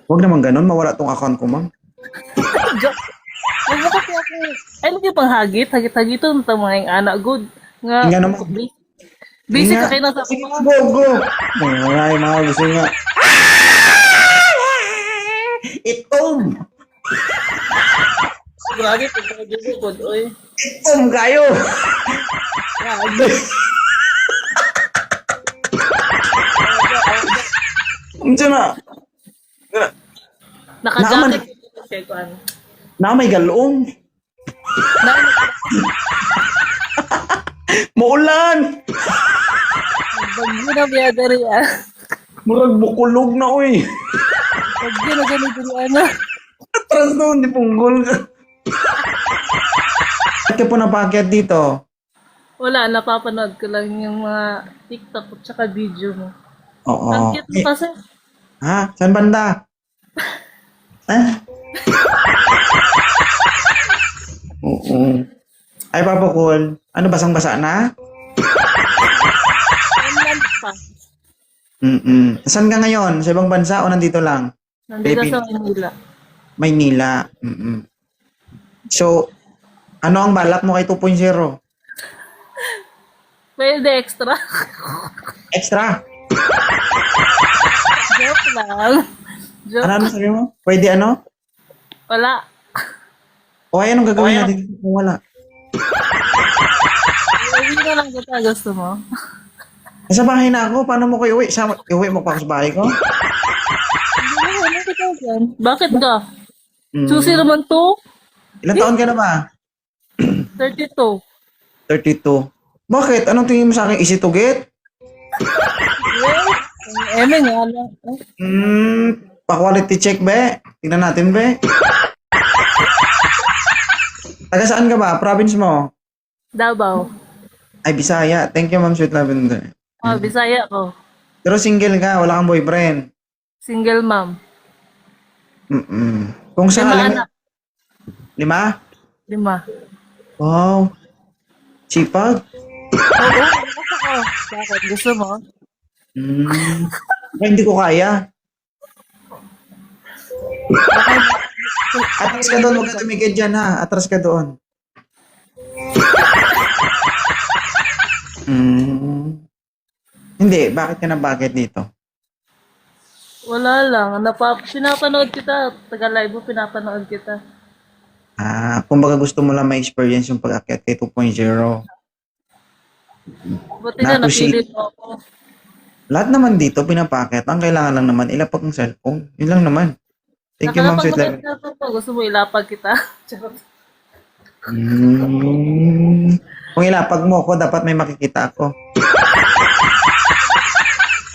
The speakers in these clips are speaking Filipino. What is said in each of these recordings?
Huwag naman ganun, mawala tong account ko, ma'am. Joke. Huwag mo kasi ako. Ay, lagi pang hagit. Hagit-hagit ito. Ito mga yung anak good. Nga, Nga naman. busy Nga. ka kayo nasa Sige, ako. go, go. Wala yung mga gusto nga. Itom! Grabe, pagkakagin ko. Oy. Itom kayo! Grabe. Diyan na. Naka-jacket. Check ko ano. Na may galong. Maulan! Bagyo na biya dari ah. Murag bukulog na, uy. Bagyo na ganito dari ano. Atras doon, di punggol ka. Bakit ka po napakyat dito? Wala, napapanood ko lang yung mga TikTok at saka video mo. Oo. Ang cute mo kasi. Ha? Saan banda? Ah? Oo. Ay, Papa Cool. Ano, basang-basa na? 1 month pa. Saan ka ngayon? Sa ibang bansa o nandito lang? Nandito sa Philippines. Manila. Maynila. So, ano ang balak mo kay 2.0? Pwede extra. Extra? Joke lang. Joke. Ano sabi mo? Pwede ano? Wala. O ay, anong gagawin natin kung wala? Uwi na lang kita. Gusto mo? Nasa bahay na ako. Paano mo ko iuwi? Iuwi mo pa ako sa bahay ko? Hindi mo, ano kita dyan? Bakit ka? Mm. Susi naman to? Ilang taon ka na ba? 32. 32. Bakit? Anong tingin mo sa akin? Easy to get? Well, eme nga lang. Pa-quality check, be. Tingnan natin, be. Taga saan ka ba? Province mo? Davao. Ay, Bisaya. Thank you, Ma'am Sweet Lavender. Oh, Bisaya ko. Pero single ka, wala kang boyfriend. Single mom. Kung 5 sakaling... anak. 5? 5. Wow. Sipag. Oo, gusto ko. Bakit? Gusto mo? Ay, hindi ko kaya. Atras ka doon, huwag ka tumigil dyan ha. Atras ka doon. Hindi, bakit ka na bakit dito? Wala lang. Pinapanood kita. Taga-live mo, pinapanood kita. Kumbaga gusto mo lang ma-experience yung pag-akyat kay 2.0. Buti na Na-appreciate. napili mo ako. Lahat naman dito pinapakit. Ang kailangan lang naman, ilapag ang cellphone. Yun lang naman. Thank you, Ma'am Sweet Lavender. Nakalapag mo gusto mo ilapag kita. Charot. Kung ilapag mo ako, dapat may makikita ako.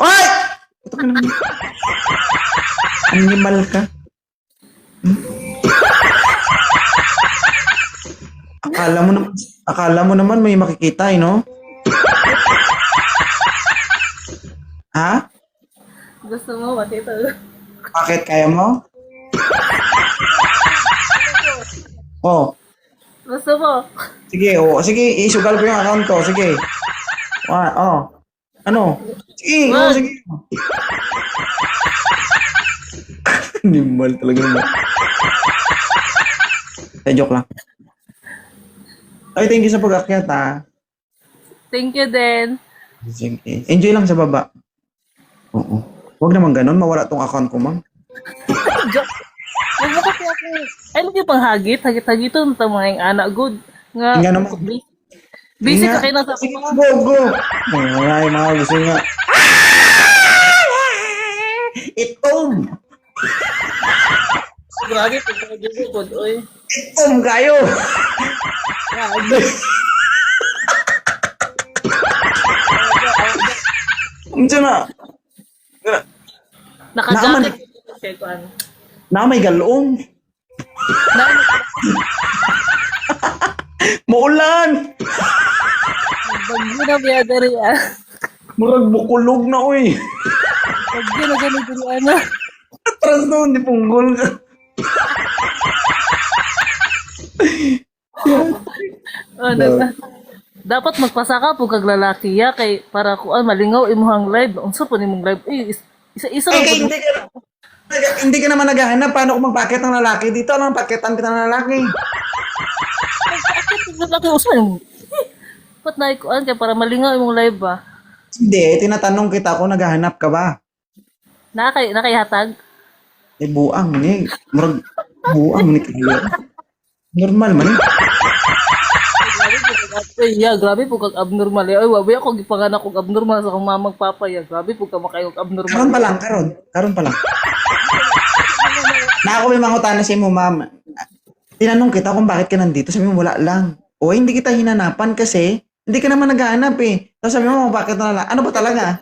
Oy! Ito ka naman. Animal ka. Akala mo naman may makikita, no? Ha? Gusto mo makita. Bakit? Kaya mo? Oh, Gusto mo. sige, sige, isugal ko yung account ko, sige. Ano? Sige, Wag. sige. Animal talaga naman. Joke lang. Ay, thank you sa pag-akyat, ha. Thank you din. Sige. Enjoy lang sa baba. Oo. Huwag naman ganun, mawala tong account ko, ma'am. Joke. Huwag mo kasi ako. Ay, lagi pang hagit. Hagit-hagit ito. Ito mga yung anak good. Nga naman. Busy Nga. ka kayo nasa Sige, ako. go, go. Wala yung mga gusto nga. Itom! Grabe, pagkakagin ko. Oy. Itom kayo! Grabe. Diyan na. Naka-jacket. Check ko ano. Na may galong. Maulan! Bagyo na biya dari ah. Murag bukulog na, uy. Bagyo na ganito dari ano. Atras doon, di punggol ka. Oh, dapat magpasa ka po kag lalaki ya kay para kuan malingaw imuhang live. Unsa po nimong live? Isa-isa Ay, lang po. hindi ka. Hindi ka naman naghahanap. Paano kung magpakit ng lalaki? Dito, anong pakitan kita ng lalaki? Bakit lalaki usan? Ba't naikuan ka para malingaw imong live ba? Hindi, tinatanong kita kung naghahanap ka ba. Nakaihatag? Buang man eh. Murag, buang man eh. Normal man eh. Grabe po kag abnormal. Ay, wabi ako gipanganak kog abnormal sa akong mamang papa ya. Grabe po ka makayog abnormal. Karon pa lang, karon. Karon pa lang. Na ako may mangutana sa mo, ma'am. Tinanong kita kung bakit ka nandito. Sabi mo, wala lang. O, hindi kita hinanapan kasi hindi ka naman naghahanap eh. Tapos sabi mo, bakit na lang? Ano ba talaga?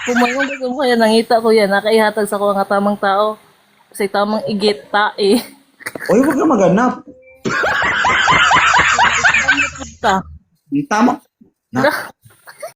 Kumaingon ko kaya nangita ko yan. Nakaihatag sa ko nga tamang tao. Sa tamang igit, tae. Oy, huwag ka maghanap. Ta. Tama. Na,